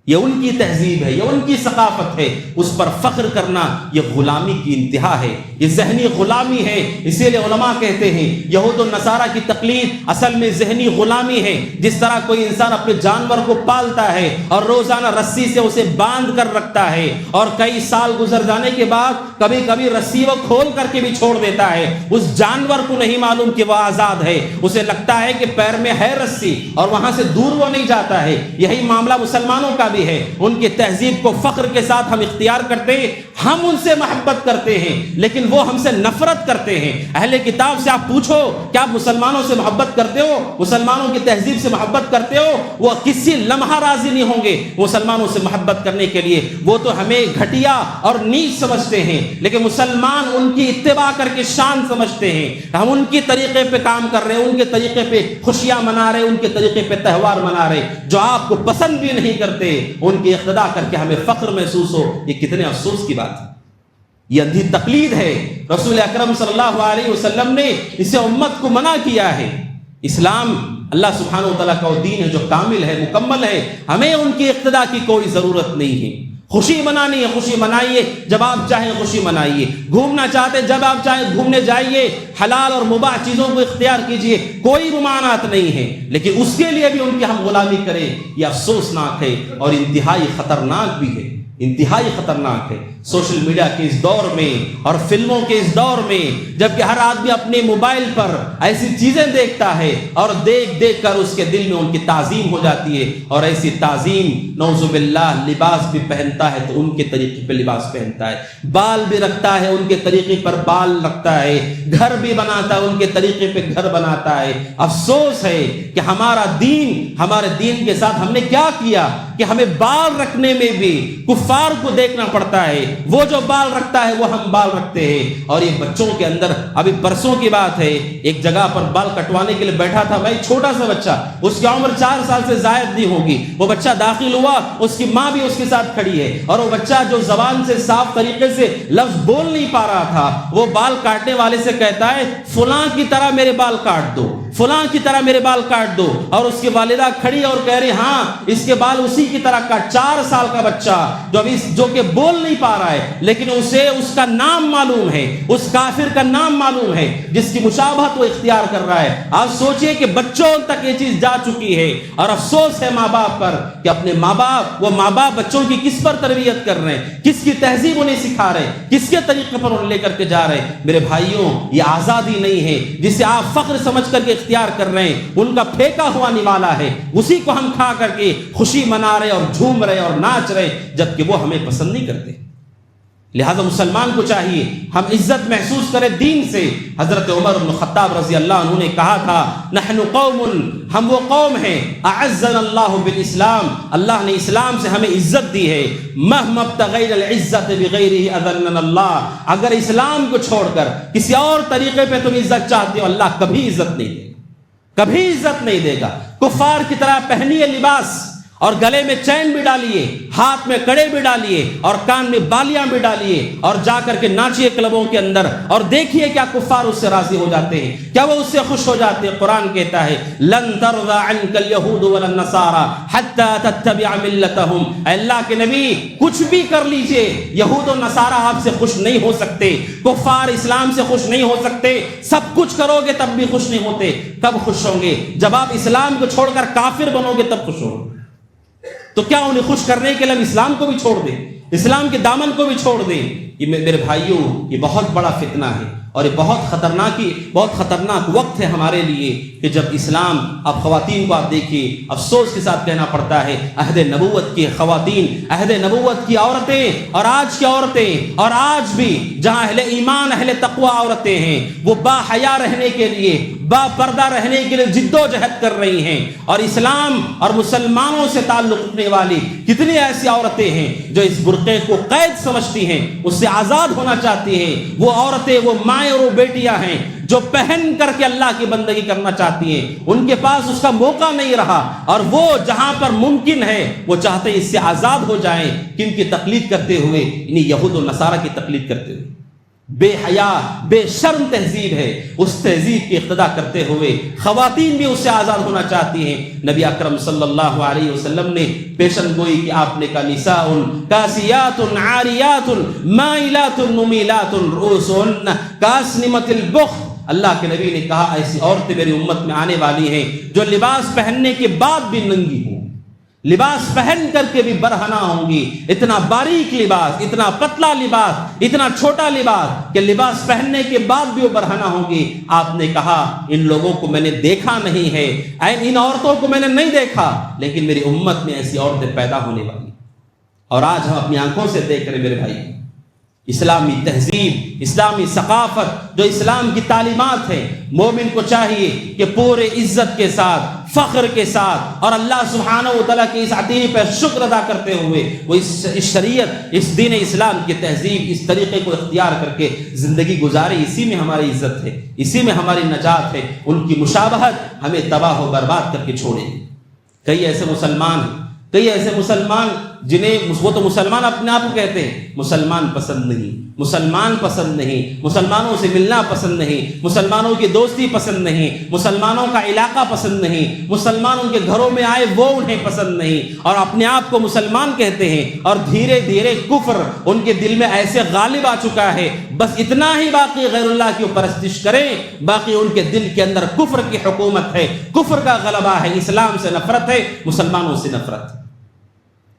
یہ ان کی تہذیب ہے، یہ ان کی ثقافت ہے، اس پر فخر کرنا یہ غلامی کی انتہا ہے، یہ ذہنی غلامی ہے۔ اسی لیے علماء کہتے ہیں یہود و نصارہ کی تقلید اصل میں ذہنی غلامی ہے۔ جس طرح کوئی انسان اپنے جانور کو پالتا ہے اور روزانہ رسی سے اسے باندھ کر رکھتا ہے، اور کئی سال گزر جانے کے بعد کبھی کبھی رسی وہ کھول کر کے بھی چھوڑ دیتا ہے، اس جانور کو نہیں معلوم کہ وہ آزاد ہے، اسے لگتا ہے کہ پیر میں ہے رسی اور وہاں سے دور وہ نہیں جاتا ہے۔ یہی معاملہ مسلمانوں کا بھی جاتی ہے، ان کی تہذیب کو فخر کے ساتھ ہم اختیار کرتے ہیں، ہم ان سے محبت کرتے ہیں لیکن وہ ہم سے نفرت کرتے ہیں۔ اہل کتاب سے آپ پوچھو کہ آپ مسلمانوں سے محبت کرتے ہو، مسلمانوں کی تہذیب سے محبت کرتے ہو؟ وہ کسی لمحہ راضی نہیں ہوں گے مسلمانوں سے محبت کرنے کے لیے، وہ تو ہمیں گھٹیا اور نیچ سمجھتے ہیں، لیکن مسلمان ان کی اتباع کر کے شان سمجھتے ہیں۔ ہم ان کی طریقے پہ کام کر رہے ہیں، ان کے طریقے پہ خوشیاں منا رہے ہیں، ان کے طریقے پہ تہوار منا رہے ہیں، جو آپ کو پسند بھی نہیں کرتے ان کی اقتدا کر کے ہمیں فخر محسوس ہو، یہ کتنے افسوس کی بات ہے۔ یہ اندھی تقلید ہے۔ رسول اکرم صلی اللہ علیہ وسلم نے اسے امت کو منع کیا ہے۔ اسلام اللہ سبحانہ و تعالیٰ کا وہ دین ہے جو کامل ہے، مکمل ہے، ہمیں ان کی اقتدا کی کوئی ضرورت نہیں ہے۔ خوشی منانی ہے، خوشی منائیے جب آپ چاہیں، خوشی منائیے۔ گھومنا چاہتے جب آپ چاہیں گھومنے جائیے، حلال اور مباح چیزوں کو اختیار کیجیے، کوئی ممانعت نہیں ہے، لیکن اس کے لیے بھی ان کی ہم غلامی کریں، یہ افسوسناک ہے اور انتہائی خطرناک بھی ہے، انتہائی خطرناک ہے۔ سوشل میڈیا کے اس دور میں اور فلموں کے اس دور میں، جبکہ ہر آدمی اپنے موبائل پر ایسی چیزیں دیکھتا ہے اور دیکھ دیکھ کر اس کے دل میں ان کی تعظیم ہو جاتی ہے، اور ایسی تعظیم نعوذ باللہ لباس بھی پہنتا ہے تو ان کے طریقے پہ لباس پہنتا ہے، بال بھی رکھتا ہے ان کے طریقے پر بال رکھتا ہے، گھر بھی بناتا ہے ان کے طریقے پہ گھر بناتا ہے۔ افسوس ہے کہ ہمارے دین کے ساتھ ہم نے کیا کیا کہ ہمیں بال رکھنے میں بھی کفار کو دیکھنا پڑتا ہے، وہ جو بال رکھتا ہے وہ ہم بال رکھتے ہیں۔ اور یہ بچوں کے اندر، ابھی برسوں کی بات ہے، ایک جگہ پر بال کٹوانے کے لیے بیٹھا تھا میں، چھوٹا سا بچہ، اس کی عمر 4 سال سے زائد نہیں ہوگی، وہ بچہ داخل ہوا، اس کی ماں بھی اس کے ساتھ کھڑی ہے، اور وہ بچہ جو زبان سے صاف طریقے سے لفظ بول نہیں پا رہا تھا، وہ بال کاٹنے والے سے کہتا ہے فلاں کی طرح میرے بال کاٹ دو، فلاں کی طرح میرے بال کاٹ دو، اور اس کی والدہ کھڑی اور کہہ رہی ہاں اس کے بال اسی کی طرح کاٹ۔ 4 سال کا بچہ جو کہ بول نہیں پا رہا ہے، لیکن اسے اس کا نام معلوم ہے، اس کافر کا نام معلوم ہے جس کی مشابہت وہ اختیار کر رہا ہے۔ آپ سوچئے کہ بچوں تک یہ چیز جا چکی ہے، اور افسوس ہے ماں باپ پر کہ اپنے ماں باپ بچوں کی کس پر تربیت کر رہے ہیں، کس کی تہذیب انہیں سکھا رہے ہیں، کس کے طریقے پر انہیں لے کر کے جا رہے ہیں۔ میرے بھائیوں، یہ آزادی نہیں ہے جسے آپ فخر سمجھ کر کے اختیار کر رہے ہیں، ان کا پھینکا ہوا نوالا ہے، اسی کو ہم کھا کر کے خوشی منا رہے اور جھوم رہے اور ناچ رہے، جبکہ وہ ہمیں پسند نہیں کرتے۔ لہذا مسلمان کو چاہیے ہم عزت محسوس کریں دین سے۔ حضرت عمر بن خطاب رضی اللہ عنہ نے کہا تھا نحن قوم، ہم وہ قوم ہیں اعزنا اللہ بالاسلام، اللہ نے اسلام سے ہمیں عزت دی ہے، مهما ابتغينا العزت بغیرہ اذلنا اللہ، اگر اسلام کو چھوڑ کر کسی اور طریقے پہ تم عزت چاہتے ہو اللہ کبھی عزت نہیں دے گا، کبھی عزت نہیں دے گا۔ کفار کی طرح پہنیے لباس، اور گلے میں چین بھی ڈالیے، ہاتھ میں کڑے بھی ڈالیے، اور کان میں بالیاں بھی ڈالیے، اور جا کر کے ناچیے کلبوں کے اندر، اور دیکھیے کیا کفار اس سے راضی ہو جاتے ہیں، کیا وہ اس سے خوش ہو جاتے ہیں۔ قرآن کہتا ہے لن ترضى عنك اليهود ولا النصارى حتى تتبع ملتهم، اے اللہ کے نبی کچھ بھی کر لیجئے، یہود و نصارہ آپ سے خوش نہیں ہو سکتے، کفار اسلام سے خوش نہیں ہو سکتے، سب کچھ کرو گے تب بھی خوش نہیں ہوتے۔ کب خوش ہوں گے؟ جب آپ اسلام کو چھوڑ کر کافر بنو گے تب خوش ہوں گے۔ تو کیا انہیں خوش کرنے کے لیے ہم اسلام کو بھی چھوڑ دیں، اسلام کے دامن کو بھی چھوڑ دیں؟ یہ میرے بھائیوں یہ بہت بڑا فتنہ ہے، اور یہ بہت خطرناک وقت ہے ہمارے لیے کہ جب اسلام، اب خواتین کو آپ دیکھیے، افسوس کے ساتھ کہنا پڑتا ہے عہد نبوت کی خواتین، عہد نبوت کی عورتیں اور آج کی عورتیں، اور آج بھی جہاں اہل ایمان اہل تقوی عورتیں ہیں وہ با حیا رہنے کے لیے، با پردہ رہنے کے لیے جد و جہد کر رہی ہیں، اور اسلام اور مسلمانوں سے تعلق رکھنے والی کتنی ایسی عورتیں ہیں جو اس برقعے کو قید سمجھتی ہیں، اس سے آزاد ہونا چاہتی ہیں۔ وہ عورتیں، وہ مائیں اور وہ بیٹیاں ہیں جو پہن کر کے اللہ کی بندگی کرنا چاہتی ہیں، ان کے پاس اس کا موقع نہیں رہا، اور وہ جہاں پر ممکن ہے وہ چاہتے ہیں اس سے آزاد ہو جائیں، کن کی تقلید کرتے ہوئے؟ انہیں یہود و نصارہ کی تقلید کرتے ہوئے۔ بے حیا بے شرم تہذیب ہے، اس تہذیب کی اقتدا کرتے ہوئے خواتین بھی اس سے آزاد ہونا چاہتی ہیں۔ نبی اکرم صلی اللہ علیہ وسلم نے پیشن گوئی کہ آپ نے کہا نساء کاسیات عاریات مائلات ممیلات رؤوسهن کاسنمۃ البخت، اللہ کے نبی نے کہا ایسی عورتیں میری امت میں آنے والی ہیں جو لباس پہننے کے بعد بھی ننگی ہوں، لباس پہن کر کے بھی برہنہ ہوں گی. اتنا باریک لباس، اتنا پتلا لباس، اتنا چھوٹا لباس کہ لباس پہننے کے بعد بھی وہ برہنہ ہوں گی. آپ نے کہا ان لوگوں کو میں نے دیکھا نہیں ہے، ان عورتوں کو میں نے نہیں دیکھا، لیکن میری امت میں ایسی عورتیں پیدا ہونے والی. اور آج ہم اپنی آنکھوں سے دیکھ رہے میرے بھائی، اسلامی تہذیب، اسلامی ثقافت، جو اسلام کی تعلیمات ہیں. مومن کو چاہیے کہ پورے عزت کے ساتھ، فخر کے ساتھ اور اللہ سبحانہ و تعالیٰ کے اس عطیے پر شکر ادا کرتے ہوئے وہ اس شریعت، اس دین اسلام کی تہذیب، اس طریقے کو اختیار کر کے زندگی گزارے. اسی میں ہماری عزت ہے، اسی میں ہماری نجات ہے. ان کی مشابہت ہمیں تباہ و برباد کر کے چھوڑے. کئی ایسے مسلمان جنہیں وہ تو مسلمان اپنے آپ کو کہتے ہیں، مسلمان پسند نہیں، مسلمانوں سے ملنا پسند نہیں، مسلمانوں کی دوستی پسند نہیں، مسلمانوں کا علاقہ پسند نہیں، مسلمان ان کے گھروں میں آئے وہ انہیں پسند نہیں، اور اپنے آپ کو مسلمان کہتے ہیں. اور دھیرے دھیرے کفر ان کے دل میں ایسے غالب آ چکا ہے، بس اتنا ہی باقی غیر اللہ کی پرستش کریں، باقی ان کے دل کے اندر کفر کی حکومت ہے، کفر کا غلبہ ہے، اسلام سے نفرت ہے، مسلمانوں سے نفرت ہے.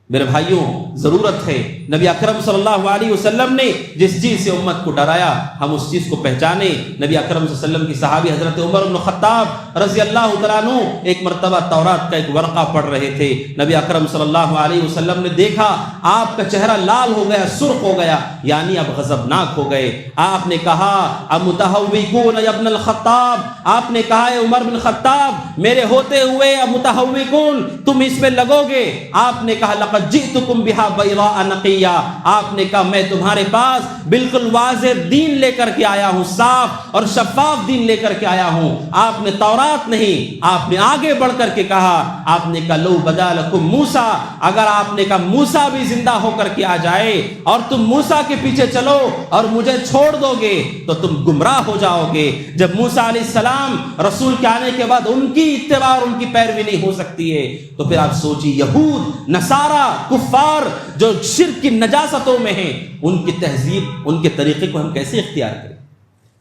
میرے بھائیوں، ضرورت ہے نبی اکرم صلی اللہ علیہ وسلم نے جس چیز سے امت کو ڈرایا ہم اس چیز کو پہچانیں. نبی اکرم صلی اللہ علیہ وسلم کی صحابی حضرت عمر بن خطاب رضی اللہ تعالیٰ عنہ ایک مرتبہ تورات کا ایک ورقہ پڑھ رہے تھے. نبی اکرم صلی اللہ علیہ وسلم نے دیکھا آپ کا چہرہ لال ہو گیا، سرخ ہو گیا، یعنی اب غضبناک ہو گئے. آپ نے کہا امتہوکون یا ابن الخطاب، آپ نے کہا اے عمر بن خطاب میرے ہوتے ہوئے اب متہوکون تم اس میں لگو گے. آپ نے کہا لقد جئتکم بہا بیضاء نقیہ، آپ نے کہا میں تمہارے پاس بالکل واضح دین لے کر کے آیا ہوں، صاف اور شفاف دین لے کر کے آیا ہوں. آپ نے تورات نہیں، آپ نے آگے بڑھ کر کے کہا، آپ نے کہا لو بدا لکم موسیٰ، اگر آپ نے کہا موسیٰ بھی زندہ ہو کر کے آ جائے اور تم موسیٰ کے پیچھے چلو اور مجھے چھوڑ دو گے تو تم گمراہ ہو جاؤ گے. جب موسیٰ علیہ السلام رسول کے آنے کے بعد ان کی اتباع اور ان کی پیروی نہیں ہو سکتی ہے تو پھر آپ سوچیے یہود، نصارہ، کفار جو شرک کی نجاستوں میں ہیں، ان کی تہذیب، ان کے طریقے کو ہم کیسے اختیار کریں؟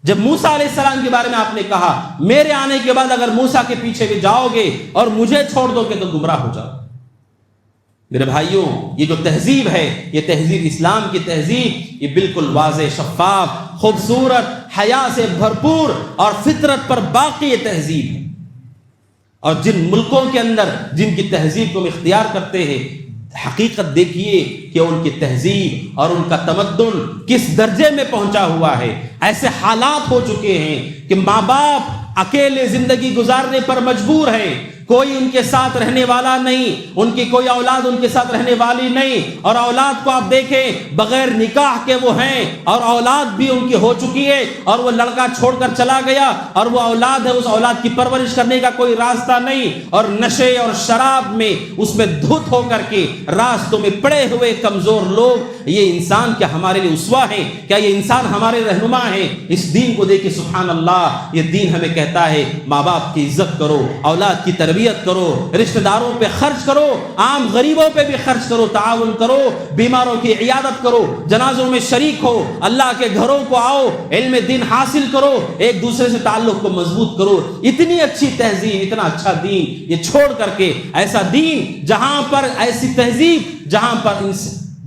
جب موسیٰ علیہ السلام کے بارے میں آپ نے کہا میرے آنے کے بعد اگر موسیٰ کے پیچھے بھی جاؤ گے اور مجھے چھوڑ دو گے تو گمراہ ہو جاؤ. میرے بھائیوں، یہ جو تہذیب ہے، یہ تہذیب اسلام کی تہذیب، یہ بالکل واضح، شفاف، خوبصورت، حیا سے بھرپور اور فطرت پر باقی یہ تہذیب ہے. اور جن ملکوں کے اندر جن کی تہذیب کو ہم اختیار کرتے ہیں، حقیقت دیکھیے کہ ان کی تہذیب اور ان کا تمدن کس درجے میں پہنچا ہوا ہے. ایسے حالات ہو چکے ہیں کہ ماں باپ اکیلے زندگی گزارنے پر مجبور ہیں، کوئی ان کے ساتھ رہنے والا نہیں، ان کی کوئی اولاد ان کے ساتھ رہنے والی نہیں، اور اولاد کو آپ دیکھیں بغیر نکاح کے وہ ہیں، اور اولاد بھی ان کی ہو چکی ہے اور وہ لڑکا چھوڑ کر چلا گیا اور وہ اولاد ہے، اس اولاد کی پرورش کرنے کا کوئی راستہ نہیں، اور نشے اور شراب میں اس میں دھت ہو کر کے راستوں میں پڑے ہوئے کمزور لوگ. یہ انسان کیا ہمارے لیے اسوہ ہیں؟ کیا یہ انسان ہمارے رہنما ہیں؟ اس دین کو دیکھیں، سبحان اللہ، یہ دین ہمیں کہتا ہے ماں باپ کی عزت کرو، اولاد کی تربیت کرو، رشتہ داروں پہ خرچ کرو، عام غریبوں پہ بھی خرچ کرو، تعاون کرو، بیماروں کی عیادت کرو، جنازوں میں شریک ہو، اللہ کے گھروں کو آؤ، علم دین حاصل کرو، ایک دوسرے سے تعلق کو مضبوط کرو. اتنی اچھی تہذیب، اتنا اچھا دین، یہ چھوڑ کر کے ایسا دین جہاں پر ایسی تہذیب جہاں پر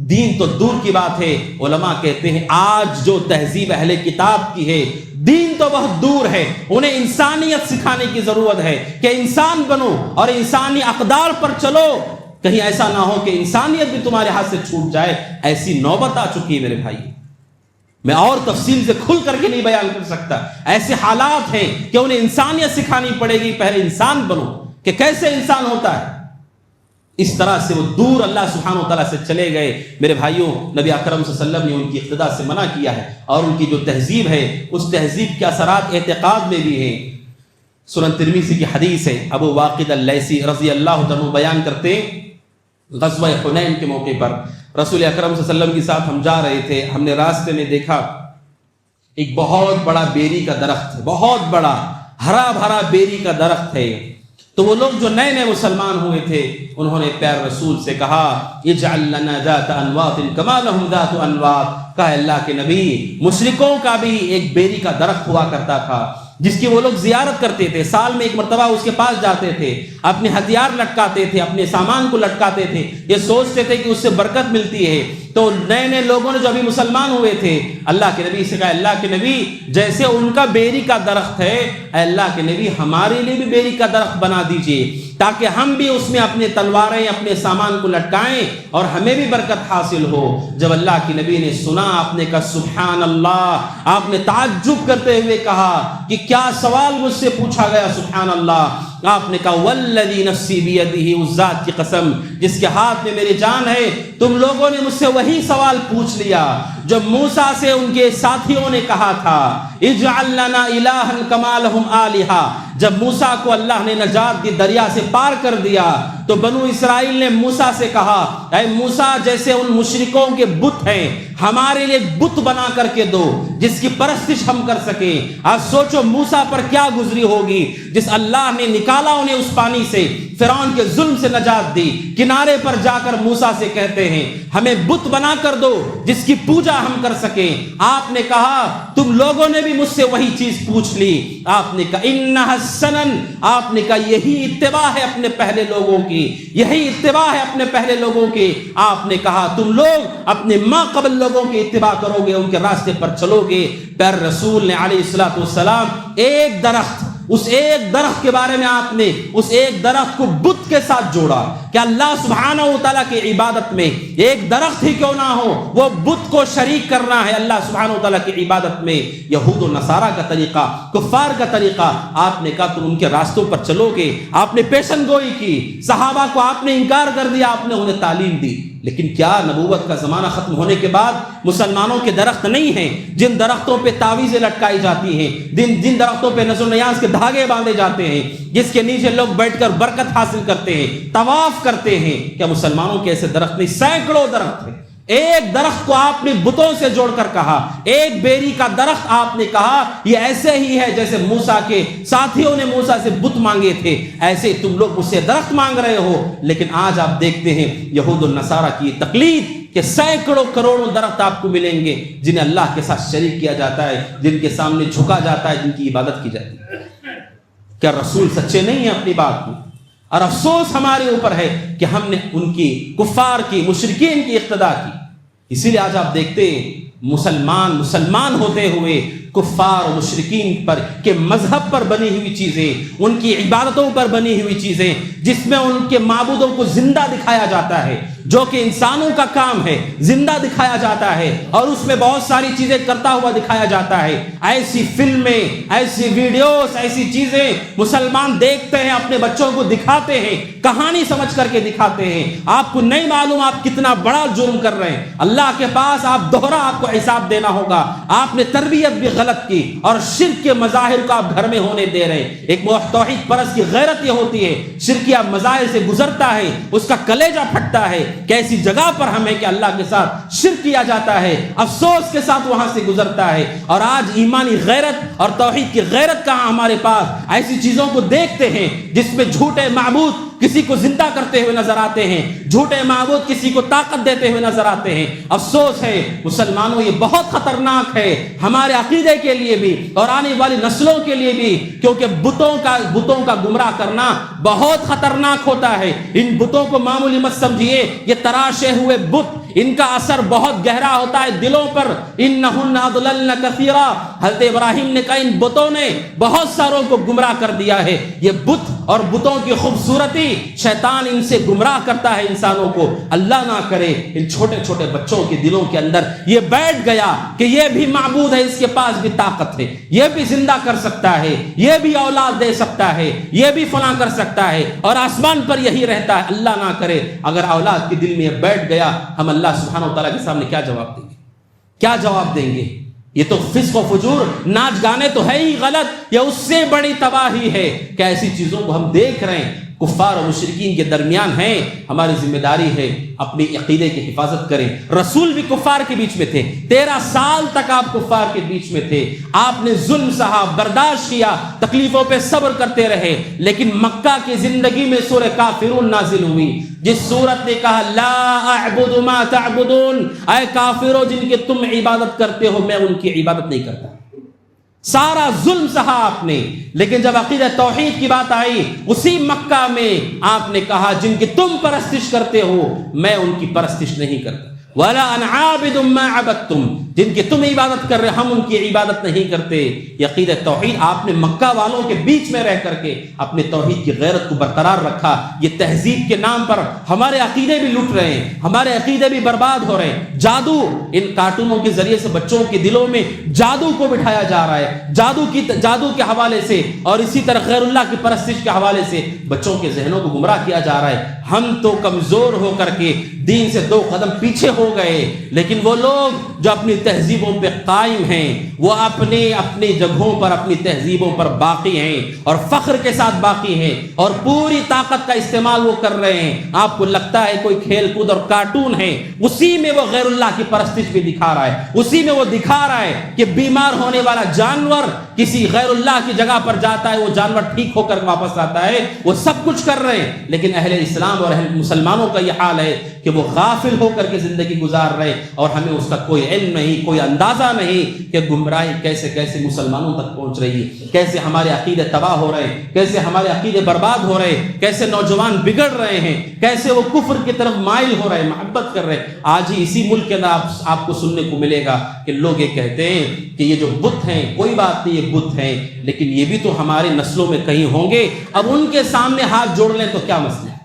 دین تو دور کی بات ہے. علماء کہتے ہیں آج جو تہذیب اہل کتاب کی ہے، دین تو بہت دور ہے، انہیں انسانیت سکھانے کی ضرورت ہے کہ انسان بنو اور انسانی اقدار پر چلو. کہیں ایسا نہ ہو کہ انسانیت بھی تمہارے ہاتھ سے چھوٹ جائے. ایسی نوبت آ چکی ہے میرے بھائی، میں اور تفصیل سے کھل کر کے نہیں بیان کر سکتا. ایسے حالات ہیں کہ انہیں انسانیت سکھانی پڑے گی. پہلے انسان بنو کہ کیسے انسان ہوتا ہے. اس طرح سے وہ دور اللہ سبحانہ و تعالیٰ سے چلے گئے. میرے بھائیوں، نبی اکرم صلی اللہ علیہ وسلم نے ان کی اقتداء سے منع کیا ہے، اور ان کی جو تہذیب ہے اس تہذیب کے اثرات اعتقاد میں بھی ہیں. سنن ترمذی کی حدیث ہے، ابو واقد اللیثی رضی اللہ عنہ بیان کرتے ہیں، غزوہ حنین کے موقع پر رسول اکرم صلی اللہ علیہ وسلم کے ساتھ ہم جا رہے تھے. ہم نے راستے میں دیکھا ایک بہت بڑا بیری کا درخت ہے، بہت بڑا ہرا بھرا بیری کا درخت ہے. تو وہ لوگ جو نئے نئے مسلمان ہوئے تھے انہوں نے پیارے رسول سے کہا اجعل لنا ذات انواط کما لهم ذات انواط. کہا اللہ کے نبی، مشرکوں کا بھی ایک بیری کا درخت ہوا کرتا تھا، جس کی وہ لوگ زیارت کرتے تھے، سال میں ایک مرتبہ اس کے پاس جاتے تھے، اپنے ہتھیار لٹکاتے تھے، اپنے سامان کو لٹکاتے تھے، یہ سوچتے تھے کہ اس سے برکت ملتی ہے۔ تو نئے نئے لوگوں نے جو ابھی مسلمان ہوئے تھے، اللہ کے نبی سے کہا، اللہ کے نبی جیسے ان کا بیری کا درخت ہے، اے اللہ کے نبی ہمارے لیے بھی بیری کا درخت بنا دیجئے تاکہ ہم بھی اس میں اپنے تلواریں، اپنے سامان کو لٹکائیں اور ہمیں بھی برکت حاصل ہو۔ جب اللہ کے نبی نے سنا، آپ نے کہا سبحان اللہ، آپ نے تعجب کرتے ہوئے کہا کہ کیا سوال مجھ سے پوچھا گیا؟ سبحان اللہ۔ آپ نے کہا والذی نفسی بیدہ، اس ذات کی قسم جس کے ہاتھ میں میری جان ہے، تم لوگوں نے مجھ سے وہی سوال پوچھ لیا جو موسیٰ سے ان کے ساتھیوں نے کہا تھا، اجعل لنا الہا کما لہم آلہہ۔ جب موسیٰ کو اللہ نے نجات دی، دریا سے پار کر دیا، تو بنو اسرائیل نے موسیٰ سے کہا، اے موسیٰ جیسے ان مشرکوں کے بت ہیں، ہمارے لیے بت بنا کر کے دو جس کی پرستش ہم کر سکیں۔ آج سوچو موسیٰ پر کیا گزری ہوگی، جس اللہ نے نکالا انہیں اس پانی سے، فرعون کے ظلم سے نجات دی، کنارے پر جا کر موسیٰ سے کہتے ہیں ہمیں بت بنا کر دو جس کی پوجا ہم کر سکیں۔ آپ نے کہا تم لوگوں نے بھی مجھ سے وہی چیز پوچھ لی۔ آپ نے کہا انہا السنن، آپ نے کہا یہی اتباع ہے اپنے پہلے لوگوں کی، یہی اتباع ہے اپنے پہلے لوگوں کی۔ آپ نے کہا تم لوگ اپنے ماں قبل لوگوں کی اتباع کرو گے، ان کے راستے پر چلو گے۔ پھر رسول نے علیہ الصلوۃ والسلام ایک درخت، اس ایک درخت کے بارے میں آپ نے اس ایک درخت کو بت کے ساتھ جوڑا کہ اللہ سبحانہ و تعالیٰ کی عبادت میں ایک درخت ہی کیوں نہ ہو، وہ بت کو شریک کرنا ہے اللہ سبحانہ و تعالیٰ کی عبادت میں۔ یہود و نصارہ کا طریقہ، کفار کا طریقہ، آپ نے کہا تم ان کے راستوں پر چلو گے۔ آپ نے پیشن گوئی کی، صحابہ کو آپ نے انکار کر دیا، آپ نے انہیں تعلیم دی۔ لیکن کیا نبوت کا زمانہ ختم ہونے کے بعد مسلمانوں کے درخت نہیں ہیں جن درختوں پہ تعویذیں لٹکائی جاتی ہیں، جن درختوں پہ نذر و نیاز کے دھاگے باندھے جاتے ہیں، جس کے نیچے لوگ بیٹھ کر برکت حاصل کرتے ہیں، طواف کرتے ہیں؟ کیا مسلمانوں کے ایسے درخت نہیں؟ سینکڑوں درخت ہیں۔ ایک درخت کو آپ نے بتوں سے جوڑ کر کہا، ایک بیری کا درخت آپ نے کہا یہ ایسے ہی ہے جیسے موسیٰ کے ساتھیوں نے موسیٰ سے بت مانگے تھے، ایسے تم لوگ مجھ سے درخت مانگ رہے ہو۔ لیکن آج آپ دیکھتے ہیں یہود و نصارہ کی تقلید کہ سینکڑوں کروڑوں درخت آپ کو ملیں گے جنہیں اللہ کے ساتھ شریک کیا جاتا ہے، جن کے سامنے جھکا جاتا ہے، جن کی عبادت کی جاتی ہے۔ کیا رسول سچے نہیں ہیں اپنی بات میں؟ اور افسوس ہمارے اوپر ہے کہ ہم نے ان کی، کفار کی، مشرکین کی اقتدا کی۔ اسی لیے آج آپ دیکھتے ہیں مسلمان ہوتے ہوئے کفار و مشرکین پر کے مذہب پر بنی ہوئی چیزیں، ان کی عبادتوں پر بنی ہوئی چیزیں، جس میں ان کے معبودوں کو زندہ دکھایا جاتا ہے، جو کہ انسانوں کا کام ہے، زندہ دکھایا جاتا ہے، اور اس میں بہت ساری چیزیں کرتا ہوا دکھایا جاتا ہے۔ ایسی فلمیں، ایسی ویڈیوز، ایسی چیزیں مسلمان دیکھتے ہیں، اپنے بچوں کو دکھاتے ہیں، کہانی سمجھ کر کے دکھاتے ہیں۔ آپ کو نہیں معلوم آپ کتنا بڑا جرم کر رہے ہیں، اللہ کے پاس آپ دوہرا آپ کو حساب دینا ہوگا۔ آپ نے تربیت بھی غلط کی اور شرک کے مظاہر کو آپ گھر میں ہونے دے رہے ہیں۔ ایک توحید پرست کی غیرت یہ ہوتی ہے، شرکیہ مظاہر سے گزرتا ہے، اس کا کلیجہ پھٹتا ہے کہ ایسی جگہ پر ہمیں کہ اللہ کے ساتھ شرک کیا جاتا ہے، افسوس کے ساتھ وہاں سے گزرتا ہے۔ اور آج ایمانی غیرت اور توحید کی غیرت کہاں ہمارے پاس؟ ایسی چیزوں کو دیکھتے ہیں جس میں جھوٹے معبود کسی کو زندہ کرتے ہوئے نظر آتے ہیں، جھوٹے معبود کسی کو طاقت دیتے ہوئے نظر آتے ہیں۔ افسوس ہے مسلمانوں، یہ بہت خطرناک ہے ہمارے عقیدے کے لیے بھی اور آنے والی نسلوں کے لیے بھی، کیونکہ بتوں کا گمراہ کرنا بہت خطرناک ہوتا ہے۔ ان بتوں کو معمولی مت سمجھیے، یہ تراشے ہوئے بت، ان کا اثر بہت گہرا ہوتا ہے دلوں پر۔ انہن اضللن کثیرا، حضرت ابراہیم نے کہا ان بتوں نے بہت ساروں کو گمراہ کر دیا ہے۔ یہ بت اور بتوں کی خوبصورتی، شیطان ان سے گمراہ کرتا ہے انسانوں کو۔ اللہ نہ کرے ان چھوٹے چھوٹے بچوں کے دلوں کے اندر یہ بیٹھ گیا کہ یہ بھی معبود ہے، اس کے پاس بھی طاقت ہے، یہ بھی زندہ کر سکتا ہے، یہ بھی اولاد دے سکتا ہے، یہ بھی فلاں کر سکتا ہے، اور آسمان پر یہی رہتا ہے۔ اللہ نہ کرے اگر اولاد کے دل میں یہ بیٹھ گیا، ہم اللہ سبحانہ و تعالیٰ کے سامنے کیا جواب دیں گے؟ کیا جواب دیں گے؟ یہ تو فسق و فجور، ناچ گانے تو ہے ہی غلط، یہ اس سے بڑی تباہی ہے کہ ایسی چیزوں کو ہم دیکھ رہے ہیں، کفار و مشرکین کے درمیان ہیں۔ ہماری ذمہ داری ہے اپنی عقیدے کی حفاظت کریں۔ رسول بھی کفار کے بیچ میں تھے، 13 سال تک آپ کفار کے بیچ میں تھے، آپ نے ظلم سہا، برداشت کیا، تکلیفوں پہ صبر کرتے رہے۔ لیکن مکہ کی زندگی میں سورہ کافرون نازل ہوئی، جس سورت نے کہا لا اعبد ما تعبدون، اے کافروں جن کے تم عبادت کرتے ہو میں ان کی عبادت نہیں کرتا۔ سارا ظلم سہا آپ نے، لیکن جب عقیدہ توحید کی بات آئی اسی مکہ میں آپ نے کہا جن کی تم پرستش کرتے ہو میں ان کی پرستش نہیں کرتا، وَلَا أَنَا عَابِدٌ مَّا عَبَدتُّمْ، جن کی تم عبادت کر رہے ہم ان کی عبادت نہیں کرتے۔ یہ عقیدہ توحید آپ نے مکہ والوں کے بیچ میں رہ کر کے اپنے توحید کی غیرت کو برقرار رکھا۔ یہ تہذیب کے نام پر ہمارے عقیدے بھی لٹ رہے ہیں، ہمارے عقیدے بھی برباد ہو رہے ہیں۔ جادو، ان کارٹونوں کے ذریعے سے بچوں کے دلوں میں جادو کو بٹھایا جا رہا ہے، جادو کے حوالے سے، اور اسی طرح غیر اللہ کی پرستش کے حوالے سے بچوں کے ذہنوں کو گمراہ کیا جا رہا ہے۔ ہم تو کمزور ہو کر کے دین سے 2 قدم پیچھے ہو گئے، لیکن وہ لوگ جو اپنی تہذیبوں پہ قائم ہیں وہ اپنی جگہوں پر اپنی تہذیبوں پر باقی ہیں اور فخر کے ساتھ باقی ہیں اور پوری طاقت کا استعمال وہ کر رہے ہیں۔ آپ کو لگتا ہے کوئی کھیل کود اور کارٹون ہے، اسی میں وہ غیر اللہ کی پرستش بھی دکھا رہا ہے، اسی میں وہ دکھا رہا ہے کہ بیمار ہونے والا جانور کسی غیر اللہ کی جگہ پر جاتا ہے، وہ جانور ٹھیک ہو کر واپس آتا ہے، وہ سب کچھ کر رہے ہیں، لیکن اہل اسلام اور اہل مسلمانوں کا یہ حال ہے کہ وہ غافل ہو کر کے زندگی گزار رہے اور ہمیں اس کا کوئی علم نہیں، کوئی اندازہ نہیں کہ گمراہی کیسے کیسے مسلمانوں تک پہنچ رہی ہے، کیسے ہمارے عقیدے تباہ ہو رہے ہیں، کیسے ہمارے عقیدے برباد ہو رہے ہیں، کیسے نوجوان بگڑ رہے ہیں، کیسے وہ کفر کی طرف مائل ہو رہے ہیں، محبت کر رہے ہیں۔ آج ہی اسی ملک کے اندر آپ کو سننے کو ملے گا کہ لوگ یہ کہتے ہیں کہ یہ جو بت ہیں، کوئی بات نہیں یہ بت ہیں، لیکن یہ بھی تو ہماری نسلوں میں کہیں ہوں گے، اب ان کے سامنے ہاتھ جوڑ لیں تو کیا مسئلہ ہے،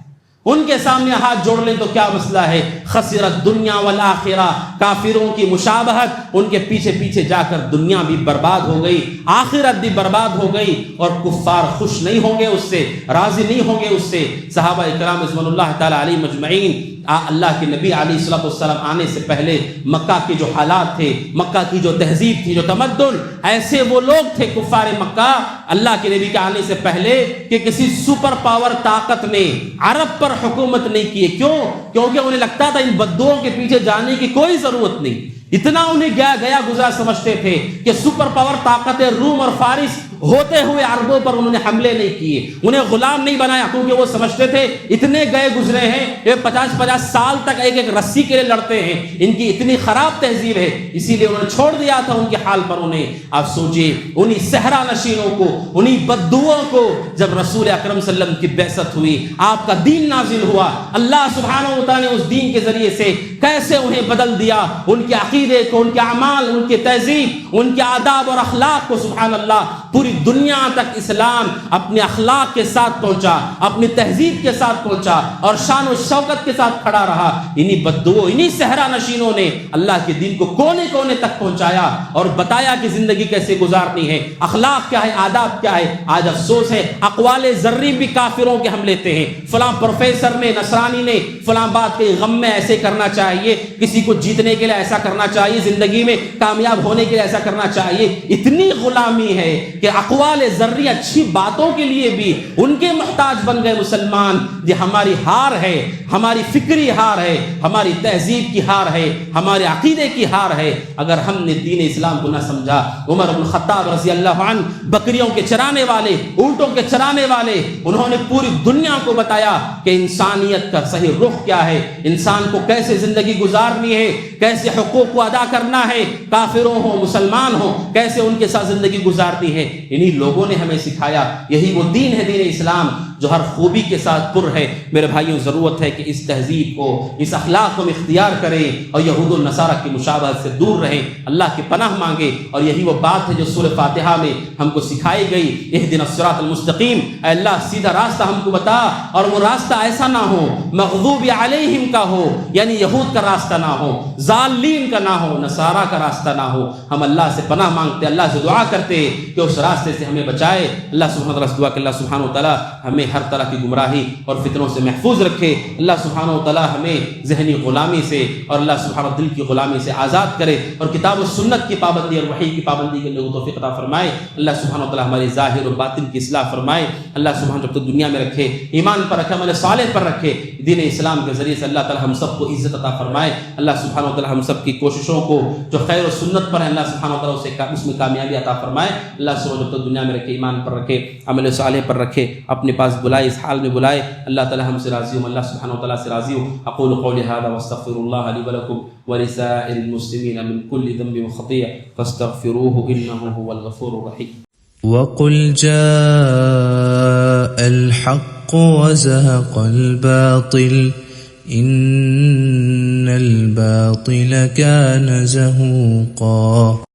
ان کے سامنے ہاتھ جوڑ لیں تو کیا مسئلہ ہے۔ خسرت دنیا والآخرہ، کافروں کی مشابہت، ان کے پیچھے پیچھے جا کر دنیا بھی برباد ہو گئی، آخرت بھی برباد ہو گئی، اور کفار خوش نہیں ہوں گے اس سے، راضی نہیں ہوں گے اس سے۔ صحابہ اکرام رضوان اللہ تعالی علیہم اجمعین، اللہ کے نبی علیہ الصلوۃ والسلام آنے سے پہلے مکہ کے جو حالات تھے، مکہ کی جو تہذیب تھی، جو تمدن، ایسے وہ لوگ تھے کفار مکہ اللہ کے نبی کے آنے سے پہلے کہ کسی سپر پاور طاقت نے عرب پر حکومت نہیں کی۔ کیوں؟ کیونکہ انہیں لگتا تھا ان بدوؤں کے پیچھے جانے کی کوئی ضرورت نہیں، اتنا انہیں گیا گزرا سمجھتے تھے کہ سپر پاور طاقتیں روم اور فارس ہوتے ہوئے عربوں پر انہوں نے حملے نہیں کیے، انہیں غلام نہیں بنایا، کیونکہ وہ سمجھتے تھے اتنے گئے گزرے ہیں، یہ 50 سال تک ایک رسی کے لیے لڑتے ہیں، ان کی اتنی خراب تہذیب ہے، اسی لیے انہوں نے چھوڑ دیا تھا ان کے حال پر انہیں۔ آپ سوچئے انہی صحرا نشینوں کو، انہی بدوؤں کو جب رسول اکرم صلی اللہ علیہ وسلم کی بعثت ہوئی، آپ کا دین نازل ہوا، اللہ سبحانہ و تعالیٰ نے اس دین کے ذریعے سے کیسے انہیں بدل دیا، ان کے عقیدے کو، ان کے اعمال، ان کی تہذیب، ان کے آداب اور اخلاق کو، سبحان اللہ، پوری دنیا تک اسلام اپنے اخلاق کے ساتھ پہنچا، اپنی تہذیب کے ساتھ پہنچا اور شان و شوکت کے ساتھ کھڑا رہا۔ انہی بدوؤں، انہی صحرا نشینوں نے اللہ کے دین کو کونے کونے تک پہنچایا اور بتایا کہ زندگی کیسے گزارنی ہے، اخلاق کیا ہے، آداب کیا ہے۔ آج افسوس ہے اقوال ذری بھی کافروں کے ہم لیتے ہیں، فلاں پروفیسر نے، نصرانی نے فلاں بات کے غم میں ایسے کرنا چاہیے، کسی کو جیتنے کے لیے ایسا کرنا چاہیے، زندگی میں کامیاب ہونے کے لیے ایسا کرنا چاہیے۔ اتنی غلامی ہے کہ اقوال ذری اچھی باتوں کے لیے بھی ان کے محتاج بن گئے مسلمان۔ یہ ہماری ہار ہے، ہماری فکری ہار ہے، ہماری تہذیب کی ہار ہے، ہمارے عقیدے کی ہار ہے۔ اگر ہم نے دین اسلام کو نہ سمجھا، عمر بن خطاب رضی اللہ عنہ بکریوں کے چرانے والے، اونٹوں کے چرانے والے، انہوں نے پوری دنیا کو بتایا کہ انسانیت کا صحیح رخ کیا ہے، انسان کو کیسے زندگی گزارنی ہے، کیسے حقوق کو ادا کرنا ہے، کافروں ہوں مسلمان ہوں کیسے ان کے ساتھ زندگی گزارتی ہے۔ انہی لوگوں نے ہمیں سکھایا، یہی وہ دین ہے، دین اسلام جو ہر خوبی کے ساتھ پر ہے۔ میرے بھائیوں، ضرورت ہے کہ اس تہذیب کو، اس اخلاق کو ہم اختیار کریں اور یہود و نصارہ کی مشابہت سے دور رہیں، اللہ کی پناہ مانگیں۔ اور یہی وہ بات ہے جو سورہ فاتحہ میں ہم کو سکھائی گئی، اہدنا الصراط المستقیم، اے اللہ سیدھا راستہ ہم کو بتا، اور وہ راستہ ایسا نہ ہو مغضوب علیہم کا ہو، یعنی یہود کا راستہ نہ ہو، ضالین کا نہ ہو، نصارہ کا راستہ نہ ہو۔ ہم اللہ سے پناہ مانگتے، اللہ سے دعا کرتے کہ اس راستے سے ہمیں بچائے۔ اللہ سبحانہ وتعالیٰ سے دعا کہ اللہ سبحانہ وتعالیٰ ہمیں ہر طرح کی گمراہی اور فتنوں سے محفوظ رکھے۔ اللہ سبحانہ وتعالیٰ ہمیں ذہنی غلامی سے اور اللہ سبحانہ دل کی غلامی سے آزاد کرے، اور کتاب و سنت کی پابندی اور وحی کی پابندی کے لیے توفیق عطا فرمائے۔ اللہ سبحانہ وتعالیٰ ہماری ظاہر اور باطن کی اصلاح فرمائے۔ اللہ سبحانہ جب تک دنیا میں رکھے، ایمان پر رکھے، عمل صالح پر رکھے، دین اسلام کے ذریعے سے اللہ تعالی ہم سب کو عزت عطا فرمائے. اللہ سبحانہ و تعالی ہم سب کی کوششوں کو جو خیر و سنت پر ہیں اللہ سبحانہ و تعالی اس میں کامیابی عطا فرمائے. اللہ سبحانہ و تعالی دنیا میں رکھے, ایمان پر رکھے, عمل صالح پر رکھے, اپنے پاس بلائے, اس حال میں بلائے. اللہ تعالی ہم سے راضی ہوں, اللہ سبحانہ و تعالی سے راضی ہوں. اقول قولی هذا واستغفر الله لي ولكم ولسائر المسلمين من كل ذنب وخطيئة فاستغفروه إنه هو الغفور الرحيم. وقل جاء الحق وزهق الباطل إن الباطل كان زهوقا.